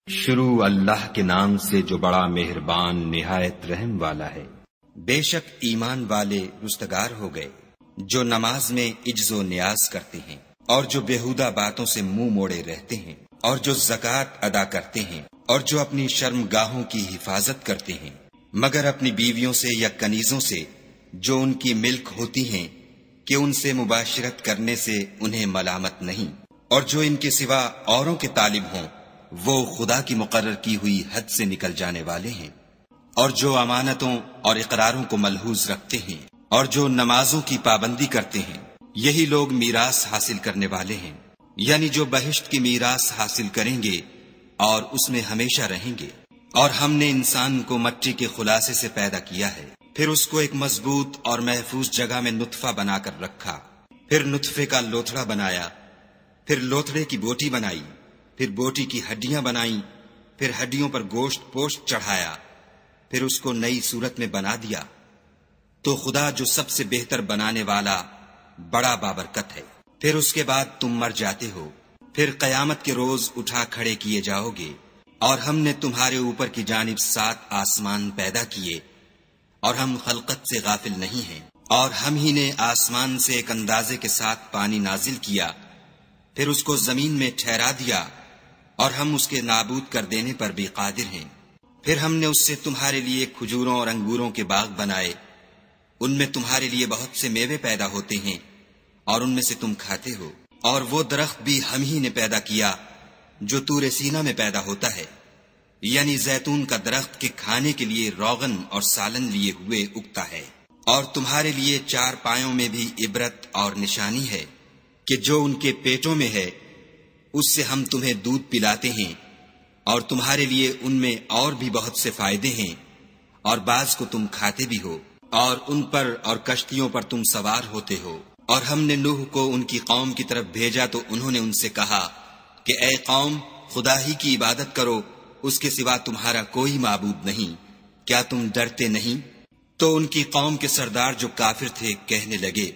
شروع اللہ کے نام سے جو بڑا مہربان نہایت رحم والا ہے۔ بے شک ایمان والے رستگار ہو گئے جو نماز میں عجز و نیاز کرتے ہیں اور جو بیہودہ باتوں سے منہ موڑے رہتے ہیں اور جو زکوٰۃ ادا کرتے ہیں اور جو اپنی شرمگاہوں کی حفاظت کرتے ہیں مگر اپنی بیویوں سے یا کنیزوں سے جو ان کی ملک ہوتی ہیں کہ ان سے مباشرت کرنے سے انہیں ملامت نہیں، اور جو ان کے سوا اوروں کے طالب ہوں وہ خدا کی مقرر کی ہوئی حد سے نکل جانے والے ہیں، اور جو امانتوں اور اقراروں کو ملحوظ رکھتے ہیں اور جو نمازوں کی پابندی کرتے ہیں، یہی لوگ میراث حاصل کرنے والے ہیں، یعنی جو بہشت کی میراث حاصل کریں گے اور اس میں ہمیشہ رہیں گے۔ اور ہم نے انسان کو مٹی کے خلاصے سے پیدا کیا ہے، پھر اس کو ایک مضبوط اور محفوظ جگہ میں نطفہ بنا کر رکھا، پھر نطفے کا لوتھڑا بنایا، پھر لوتھڑے کی بوٹی بنائی، پھر بوٹی کی ہڈیاں بنائیں، پھر ہڈیوں پر گوشت پوشت چڑھایا، پھر اس کو نئی صورت میں بنا دیا۔ تو خدا جو سب سے بہتر بنانے والا بڑا بابرکت ہے۔ پھر اس کے بعد تم مر جاتے ہو، پھر قیامت کے روز اٹھا کھڑے کیے جاؤ گے، اور ہم نے تمہارے اوپر کی جانب 7 آسمان پیدا کیے، اور ہم خلقت سے غافل نہیں ہیں، اور ہم ہی نے آسمان سے ایک اندازے کے ساتھ پانی نازل کیا، پھر اس کو زمین میں ٹھہرا دیا، اور ہم اس کے نابود کر دینے پر بھی قادر ہیں۔ پھر ہم نے اس سے تمہارے لیے کھجوروں اور انگوروں کے باغ بنائے، ان میں تمہارے لیے بہت سے میوے پیدا ہوتے ہیں اور ان میں سے تم کھاتے ہو، اور وہ درخت بھی ہم ہی نے پیدا کیا جو طور سینا میں پیدا ہوتا ہے، یعنی زیتون کا درخت کے کھانے کے لیے روغن اور سالن لیے ہوئے اگتا ہے۔ اور تمہارے لیے 4 پایوں میں بھی عبرت اور نشانی ہے کہ جو ان کے پیٹوں میں ہے اس سے ہم تمہیں دودھ پلاتے ہیں، اور تمہارے لیے ان میں اور بھی بہت سے فائدے ہیں، اور بعض کو تم کھاتے بھی ہو، اور ان پر اور کشتیوں پر تم سوار ہوتے ہو۔ اور ہم نے نوح کو ان کی قوم کی طرف بھیجا تو انہوں نے ان سے کہا کہ اے قوم، خدا ہی کی عبادت کرو، اس کے سوا تمہارا کوئی معبود نہیں، کیا تم ڈرتے نہیں؟ تو ان کی قوم کے سردار جو کافر تھے کہنے لگے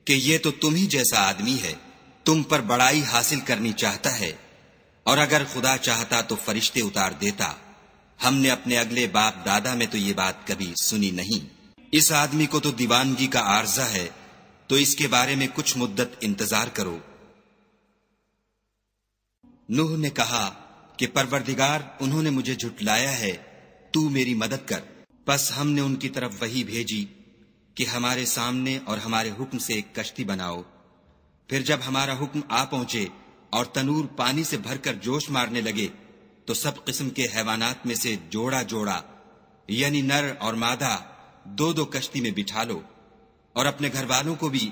کہ یہ تو تم ہی جیسا آدمی ہے، تم پر بڑائی حاصل کرنی چاہتا ہے، اور اگر خدا چاہتا تو فرشتے اتار دیتا، ہم نے اپنے اگلے باپ دادا میں تو یہ بات کبھی سنی نہیں۔ اس آدمی کو تو دیوانگی کا عارضہ ہے، تو اس کے بارے میں کچھ مدت انتظار کرو۔ نوح نے کہا کہ پروردگار، انہوں نے مجھے جھٹلایا ہے، تو میری مدد کر۔ پس ہم نے ان کی طرف وحی بھیجی کہ ہمارے سامنے اور ہمارے حکم سے ایک کشتی بناؤ۔ پھر جب ہمارا حکم آ پہنچے اور تنور پانی سے بھر کر جوش مارنے لگے تو سب قسم کے حیوانات میں سے جوڑا جوڑا، یعنی نر اور مادہ، 2 کشتی میں بٹھا لو، اور اپنے گھر والوں کو بھی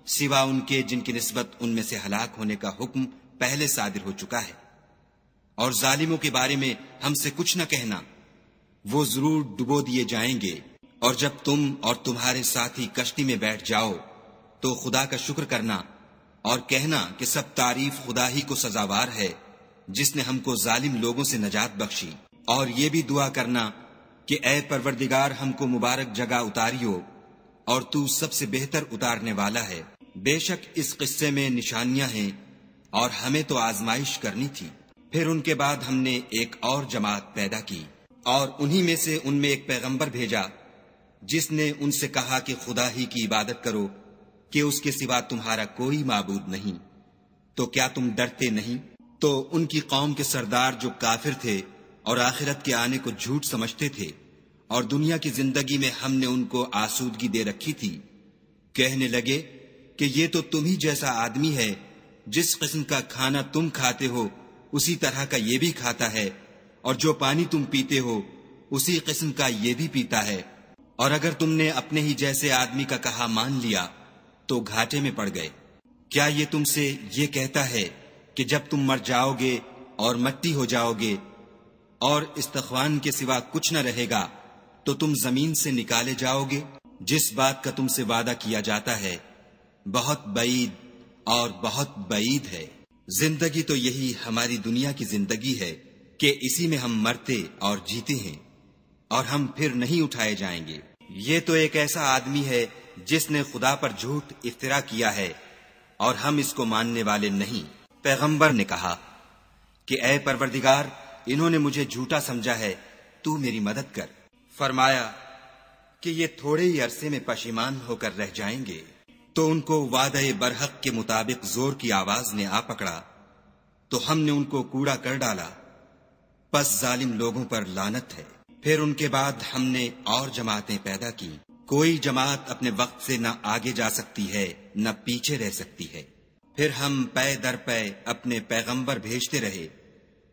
سوا ان کے جن کی نسبت ان میں سے ہلاک ہونے کا حکم پہلے صادر ہو چکا ہے۔ اور ظالموں کے بارے میں ہم سے کچھ نہ کہنا، وہ ضرور ڈبو دیے جائیں گے۔ اور جب تم اور تمہارے ساتھی کشتی میں بیٹھ جاؤ تو خدا کا شکر کرنا اور کہنا کہ سب تعریف خدا ہی کو سزاوار ہے جس نے ہم کو ظالم لوگوں سے نجات بخشی، اور یہ بھی دعا کرنا کہ اے پروردگار، ہم کو مبارک جگہ اتاریو، اور تو سب سے بہتر اتارنے والا ہے۔ بے شک اس قصے میں نشانیاں ہیں اور ہمیں تو آزمائش کرنی تھی۔ پھر ان کے بعد ہم نے ایک اور جماعت پیدا کی، اور انہی میں سے ان میں ایک پیغمبر بھیجا جس نے ان سے کہا کہ خدا ہی کی عبادت کرو کہ اس کے سوا تمہارا کوئی معبود نہیں، تو کیا تم ڈرتے نہیں؟ تو ان کی قوم کے سردار جو کافر تھے اور آخرت کے آنے کو جھوٹ سمجھتے تھے اور دنیا کی زندگی میں ہم نے ان کو آسودگی دے رکھی تھی، کہنے لگے کہ یہ تو تم ہی جیسا آدمی ہے، جس قسم کا کھانا تم کھاتے ہو اسی طرح کا یہ بھی کھاتا ہے، اور جو پانی تم پیتے ہو اسی قسم کا یہ بھی پیتا ہے، اور اگر تم نے اپنے ہی جیسے آدمی کا کہا مان لیا تو گھاٹے میں پڑ گئے۔ کیا یہ تم سے یہ کہتا ہے کہ جب تم مر جاؤ گے اور مٹی ہو جاؤ گے اور استخوان کے سوا کچھ نہ رہے گا تو تم زمین سے نکالے جاؤ گے؟ جس بات کا تم سے وعدہ کیا جاتا ہے بہت بعید اور بہت بعید ہے۔ زندگی تو یہی ہماری دنیا کی زندگی ہے کہ اسی میں ہم مرتے اور جیتے ہیں، اور ہم پھر نہیں اٹھائے جائیں گے۔ یہ تو ایک ایسا آدمی ہے جس نے خدا پر جھوٹ افترا کیا ہے، اور ہم اس کو ماننے والے نہیں۔ پیغمبر نے کہا کہ اے پروردگار، انہوں نے مجھے جھوٹا سمجھا ہے، تو میری مدد کر۔ فرمایا کہ یہ تھوڑے ہی عرصے میں پشیمان ہو کر رہ جائیں گے۔ تو ان کو وعدہ برحق کے مطابق زور کی آواز نے آ پکڑا، تو ہم نے ان کو کوڑا کر ڈالا، پس ظالم لوگوں پر لعنت ہے۔ پھر ان کے بعد ہم نے اور جماعتیں پیدا کی، کوئی جماعت اپنے وقت سے نہ آگے جا سکتی ہے نہ پیچھے رہ سکتی ہے۔ پھر ہم پے در پے اپنے پیغمبر بھیجتے رہے،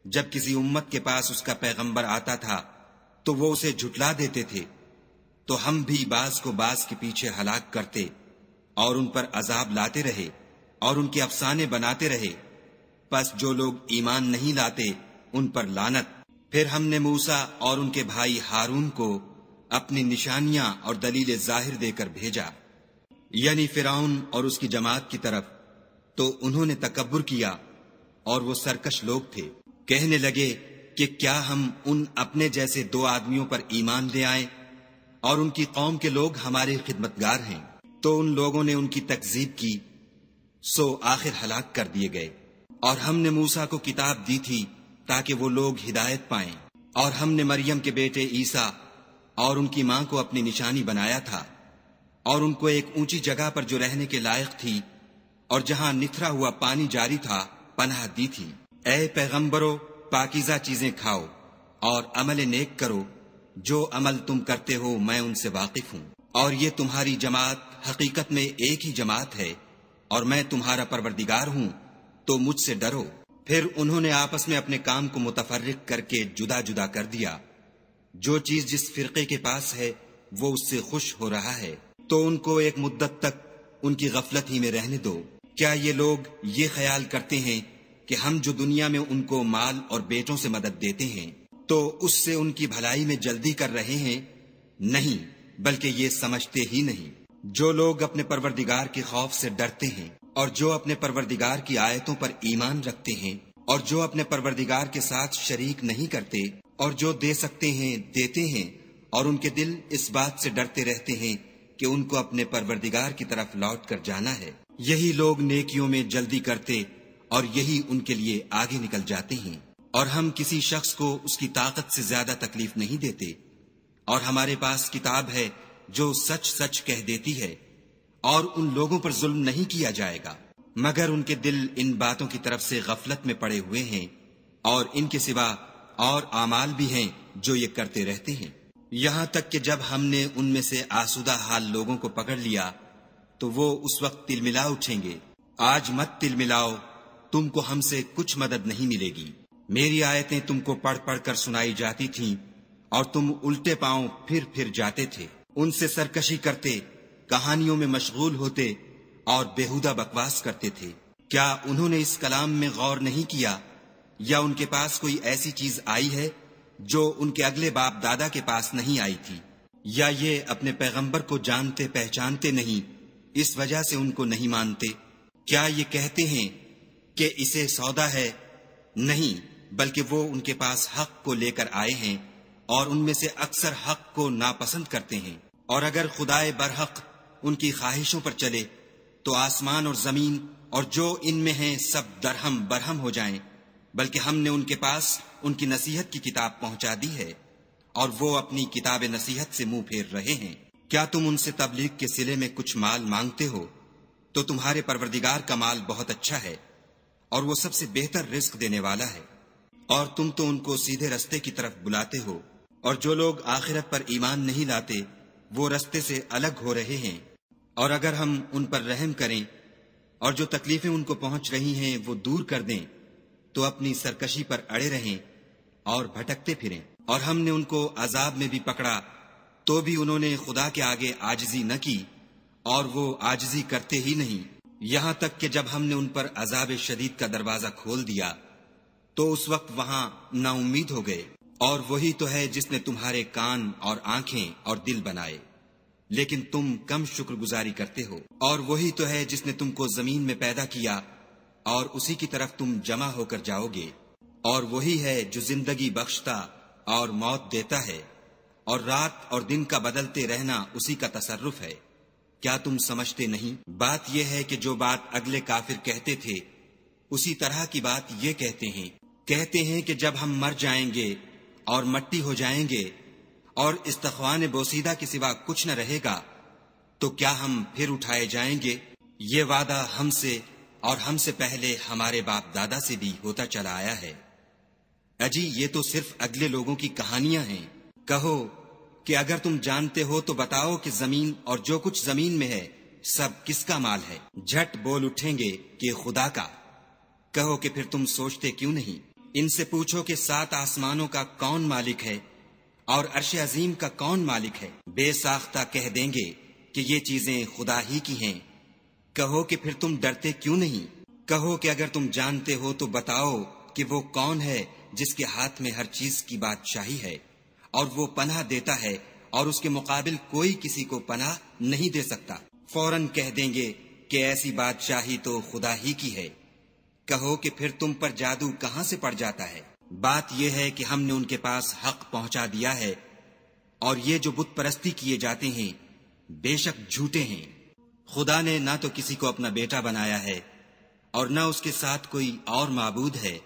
جب کسی امت کے پاس اس کا پیغمبر آتا تھا تو وہ اسے جھٹلا دیتے تھے، تو ہم بھی بعض کو بعض کے پیچھے ہلاک کرتے اور ان پر عذاب لاتے رہے اور ان کے افسانے بناتے رہے۔ پس جو لوگ ایمان نہیں لاتے ان پر لعنت۔ پھر ہم نے موسیٰ اور ان کے بھائی ہارون کو اپنی نشانیاں اور دلیل ظاہر دے کر بھیجا، یعنی فرعون اور اس کی جماعت کی طرف، تو انہوں نے تکبر کیا اور وہ سرکش لوگ تھے۔ کہنے لگے کہ کیا ہم ان اپنے جیسے 2 آدمیوں پر ایمان لے آئیں اور ان کی قوم کے لوگ ہمارے خدمتگار ہیں؟ تو ان لوگوں نے ان کی تکذیب کی، سو آخر ہلاک کر دیے گئے۔ اور ہم نے موسیٰ کو کتاب دی تھی تاکہ وہ لوگ ہدایت پائیں، اور ہم نے مریم کے بیٹے عیسیٰ اور ان کی ماں کو اپنی نشانی بنایا تھا، اور ان کو ایک اونچی جگہ پر جو رہنے کے لائق تھی اور جہاں نتھرا ہوا پانی جاری تھا پناہ دی تھی۔ اے پیغمبرو، پاکیزہ چیزیں کھاؤ اور عمل نیک کرو، جو عمل تم کرتے ہو میں ان سے واقف ہوں، اور یہ تمہاری جماعت حقیقت میں ایک ہی جماعت ہے، اور میں تمہارا پروردگار ہوں، تو مجھ سے ڈرو۔ پھر انہوں نے آپس میں اپنے کام کو متفرق کر کے جدا جدا کر دیا، جو چیز جس فرقے کے پاس ہے وہ اس سے خوش ہو رہا ہے، تو ان کو ایک مدت تک ان کی غفلت ہی میں رہنے دو۔ کیا یہ لوگ یہ خیال کرتے ہیں کہ ہم جو دنیا میں ان کو مال اور بیٹوں سے مدد دیتے ہیں تو اس سے ان کی بھلائی میں جلدی کر رہے ہیں؟ نہیں، بلکہ یہ سمجھتے ہی نہیں۔ جو لوگ اپنے پروردگار کے خوف سے ڈرتے ہیں اور جو اپنے پروردگار کی آیتوں پر ایمان رکھتے ہیں اور جو اپنے پروردگار کے ساتھ شریک نہیں کرتے اور جو دے سکتے ہیں دیتے ہیں، اور ان کے دل اس بات سے ڈرتے رہتے ہیں کہ ان کو اپنے پروردگار کی طرف لوٹ کر جانا ہے، یہی لوگ نیکیوں میں جلدی کرتے اور یہی ان کے لیے آگے نکل جاتے ہیں۔ اور ہم کسی شخص کو اس کی طاقت سے زیادہ تکلیف نہیں دیتے، اور ہمارے پاس کتاب ہے جو سچ سچ کہہ دیتی ہے، اور ان لوگوں پر ظلم نہیں کیا جائے گا، مگر ان کے دل ان باتوں کی طرف سے غفلت میں پڑے ہوئے ہیں، اور ان کے سوا اور اعمال بھی ہیں جو یہ کرتے رہتے ہیں۔ یہاں تک کہ جب ہم نے ان میں سے آسودہ حال لوگوں کو پکڑ لیا تو وہ اس وقت تلملا اٹھیں گے، آج مت تلملاؤ، تم کو ہم سے کچھ مدد نہیں ملے گی۔ میری آیتیں تم کو پڑھ پڑھ کر سنائی جاتی تھیں اور تم الٹے پاؤں پھر جاتے تھے، ان سے سرکشی کرتے، کہانیوں میں مشغول ہوتے اور بیہودہ بکواس کرتے تھے۔ کیا انہوں نے اس کلام میں غور نہیں کیا، یا ان کے پاس کوئی ایسی چیز آئی ہے جو ان کے اگلے باپ دادا کے پاس نہیں آئی تھی، یا یہ اپنے پیغمبر کو جانتے پہچانتے نہیں اس وجہ سے ان کو نہیں مانتے؟ کیا یہ کہتے ہیں کہ اسے سودا ہے؟ نہیں، بلکہ وہ ان کے پاس حق کو لے کر آئے ہیں، اور ان میں سے اکثر حق کو ناپسند کرتے ہیں۔ اور اگر خدائے برحق ان کی خواہشوں پر چلے تو آسمان اور زمین اور جو ان میں ہیں سب درہم برہم ہو جائیں، بلکہ ہم نے ان کے پاس ان کی نصیحت کی کتاب پہنچا دی ہے، اور وہ اپنی کتاب نصیحت سے منہ پھیر رہے ہیں۔ کیا تم ان سے تبلیغ کے صلے میں کچھ مال مانگتے ہو؟ تو تمہارے پروردگار کا مال بہت اچھا ہے، اور وہ سب سے بہتر رزق دینے والا ہے، اور تم تو ان کو سیدھے رستے کی طرف بلاتے ہو، اور جو لوگ آخرت پر ایمان نہیں لاتے وہ رستے سے الگ ہو رہے ہیں۔ اور اگر ہم ان پر رحم کریں اور جو تکلیفیں ان کو پہنچ رہی ہیں وہ دور کر دیں تو اپنی سرکشی پر اڑے رہیں اور بھٹکتے پھریں۔ اور ہم نے ان کو عذاب میں بھی پکڑا تو بھی انہوں نے خدا کے آگے عاجزی نہ کی، اور وہ عاجزی کرتے ہی نہیں، یہاں تک کہ جب ہم نے ان پر عذاب شدید کا دروازہ کھول دیا تو اس وقت وہاں نا امید ہو گئے۔ اور وہی تو ہے جس نے تمہارے کان اور آنکھیں اور دل بنائے، لیکن تم کم شکر گزاری کرتے ہو۔ اور وہی تو ہے جس نے تم کو زمین میں پیدا کیا اور اسی کی طرف تم جمع ہو کر جاؤ گے۔ اور وہی ہے جو زندگی بخشتا اور موت دیتا ہے، اور رات اور دن کا بدلتے رہنا اسی کا تصرف ہے۔ کیا تم سمجھتے نہیں؟ بات یہ ہے کہ جو بات اگلے کافر کہتے تھے اسی طرح کی بات یہ کہتے ہیں۔ کہتے ہیں کہ جب ہم مر جائیں گے اور مٹی ہو جائیں گے اور استخوان بوسیدہ کے سوا کچھ نہ رہے گا تو کیا ہم پھر اٹھائے جائیں گے؟ یہ وعدہ ہم سے اور ہم سے پہلے ہمارے باپ دادا سے بھی ہوتا چلا آیا ہے۔ اجی یہ تو صرف اگلے لوگوں کی کہانیاں ہیں۔ کہو کہ اگر تم جانتے ہو تو بتاؤ کہ زمین اور جو کچھ زمین میں ہے سب کس کا مال ہے؟ جھٹ بول اٹھیں گے کہ خدا کا۔ کہو کہ پھر تم سوچتے کیوں نہیں؟ ان سے پوچھو کہ 7 آسمانوں کا کون مالک ہے اور عرش عظیم کا کون مالک ہے؟ بے ساختہ کہہ دیں گے کہ یہ چیزیں خدا ہی کی ہیں۔ کہو کہ پھر تم ڈرتے کیوں نہیں؟ کہو کہ اگر تم جانتے ہو تو بتاؤ کہ وہ کون ہے جس کے ہاتھ میں ہر چیز کی بادشاہی ہے اور وہ پناہ دیتا ہے اور اس کے مقابل کوئی کسی کو پناہ نہیں دے سکتا۔ فوراً کہہ دیں گے کہ ایسی بادشاہی تو خدا ہی کی ہے۔ کہو کہ پھر تم پر جادو کہاں سے پڑ جاتا ہے؟ بات یہ ہے کہ ہم نے ان کے پاس حق پہنچا دیا ہے اور یہ جو بت پرستی کیے جاتے ہیں بے شک جھوٹے ہیں۔ خدا نے نہ تو کسی کو اپنا بیٹا بنایا ہے اور نہ اس کے ساتھ کوئی اور معبود ہے۔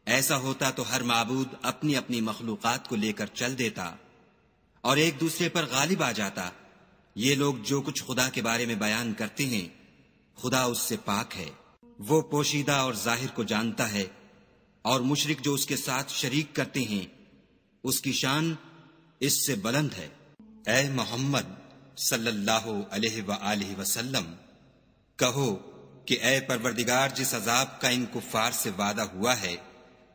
ایسا ہوتا تو ہر معبود اپنی اپنی مخلوقات کو لے کر چل دیتا اور ایک دوسرے پر غالب آ جاتا۔ یہ لوگ جو کچھ خدا کے بارے میں بیان کرتے ہیں خدا اس سے پاک ہے، وہ پوشیدہ اور ظاہر کو جانتا ہے، اور مشرک جو اس کے ساتھ شریک کرتے ہیں اس کی شان اس سے بلند ہے۔ اے محمد صلی اللہ علیہ وآلہ وسلم، کہو کہ اے پروردگار جس عذاب کا ان کفار سے وعدہ ہوا ہے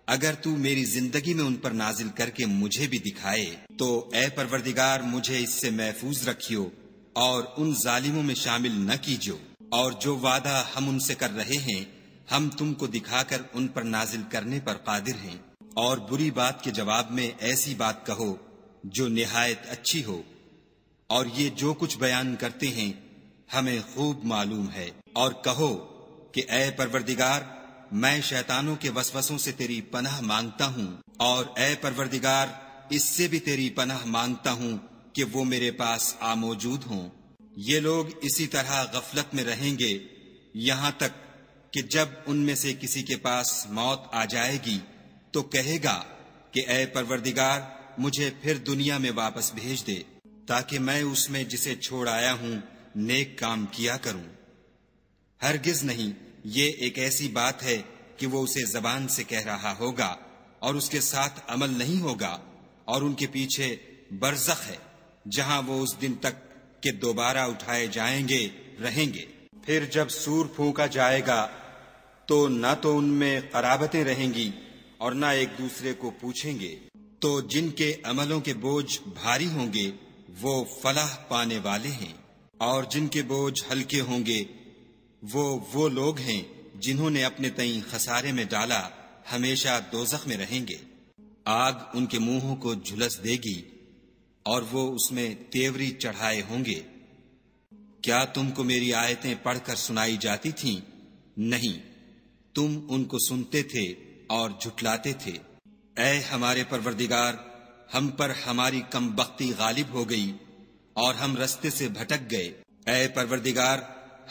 اگر تو میری زندگی میں ان پر نازل کر کے مجھے بھی دکھائے تو اے پروردگار مجھے اس سے محفوظ رکھیو اور ان ظالموں میں شامل نہ کیجو، اور جو وعدہ ہم ان سے کر رہے ہیں ہم تم کو دکھا کر ان پر نازل کرنے پر قادر ہیں، اور بری بات کے جواب میں ایسی بات کہو جو نہایت اچھی ہو، اور یہ جو کچھ بیان کرتے ہیں ہمیں خوب معلوم ہے۔ اور کہو کہ اے پروردگار میں شیطانوں کے وسوسوں سے تیری پناہ مانگتا ہوں، اور اے پروردگار اس سے بھی تیری پناہ مانگتا ہوں کہ وہ میرے پاس آ موجود ہوں۔ یہ لوگ اسی طرح غفلت میں رہیں گے یہاں تک کہ جب ان میں سے کسی کے پاس موت آ جائے گی تو کہے گا کہ اے پروردگار مجھے پھر دنیا میں واپس بھیج دے تاکہ میں اس میں جسے چھوڑ آیا ہوں نیک کام کیا کروں۔ ہرگز نہیں، یہ ایک ایسی بات ہے کہ وہ اسے زبان سے کہہ رہا ہوگا اور اس کے ساتھ عمل نہیں ہوگا، اور ان کے پیچھے برزخ ہے جہاں وہ اس دن تک کہ دوبارہ اٹھائے جائیں گے رہیں گے۔ پھر جب سور پھونکا جائے گا تو نہ تو ان میں قرابتیں رہیں گی اور نہ ایک دوسرے کو پوچھیں گے، تو جن کے عملوں کے بوجھ بھاری ہوں گے وہ فلاح پانے والے ہیں، اور جن کے بوجھ ہلکے ہوں گے وہ لوگ ہیں جنہوں نے اپنے تئیں خسارے میں ڈالا، ہمیشہ دوزخ میں رہیں گے۔ آگ ان کے منہوں کو جھلس دے گی اور وہ اس میں تیوری چڑھائے ہوں گے۔ کیا تم کو میری آیتیں پڑھ کر سنائی جاتی تھیں؟ نہیں، تم ان کو سنتے تھے اور جھٹلاتے تھے۔ اے ہمارے پروردگار ہم پر ہماری کم بختی غالب ہو گئی اور ہم رستے سے بھٹک گئے۔ اے پروردگار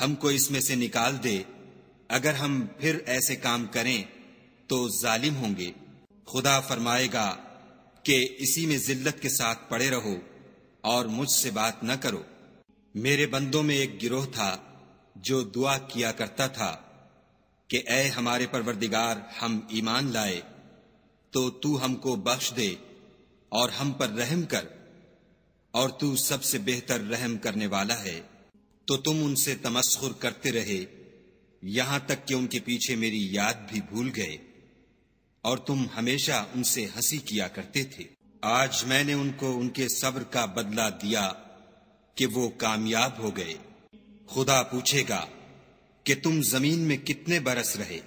ہم کو اس میں سے نکال دے، اگر ہم پھر ایسے کام کریں تو ظالم ہوں گے۔ خدا فرمائے گا کہ اسی میں ذلت کے ساتھ پڑے رہو اور مجھ سے بات نہ کرو۔ میرے بندوں میں ایک گروہ تھا جو دعا کیا کرتا تھا کہ اے ہمارے پروردگار ہم ایمان لائے تو تو ہم کو بخش دے اور ہم پر رحم کر، اور تو سب سے بہتر رحم کرنے والا ہے۔ تو تم ان سے تمسخر کرتے رہے یہاں تک کہ ان کے پیچھے میری یاد بھی بھول گئے، اور تم ہمیشہ ان سے ہنسی کیا کرتے تھے۔ آج میں نے ان کو ان کے صبر کا بدلہ دیا کہ وہ کامیاب ہو گئے۔ خدا پوچھے گا کہ تم زمین میں کتنے برس رہے؟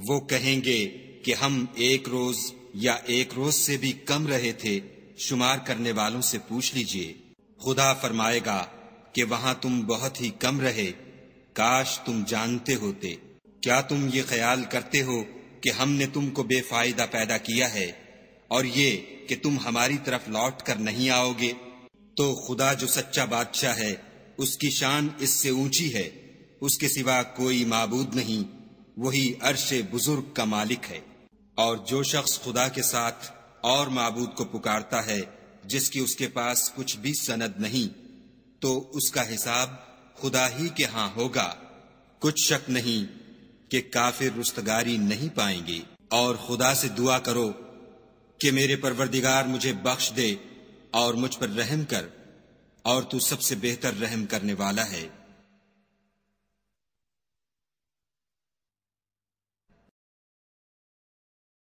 وہ کہیں گے کہ ہم 1 روز یا 1 روز سے بھی کم رہے تھے، شمار کرنے والوں سے پوچھ لیجئے۔ خدا فرمائے گا کہ وہاں تم بہت ہی کم رہے، کاش تم جانتے ہوتے۔ کیا تم یہ خیال کرتے ہو کہ ہم نے تم کو بے فائدہ پیدا کیا ہے اور یہ کہ تم ہماری طرف لوٹ کر نہیں آؤ گے؟ تو خدا جو سچا بادشاہ ہے اس کی شان اس سے اونچی ہے، اس کے سوا کوئی معبود نہیں، وہی عرش بزرگ کا مالک ہے۔ اور جو شخص خدا کے ساتھ اور معبود کو پکارتا ہے جس کی اس کے پاس کچھ بھی سند نہیں، تو اس کا حساب خدا ہی کے ہاں ہوگا۔ کچھ شک نہیں کہ کافر رستگاری نہیں پائیں گے۔ اور خدا سے دعا کرو کہ میرے پروردگار مجھے بخش دے اور مجھ پر رحم کر، اور تو سب سے بہتر رحم کرنے والا ہے۔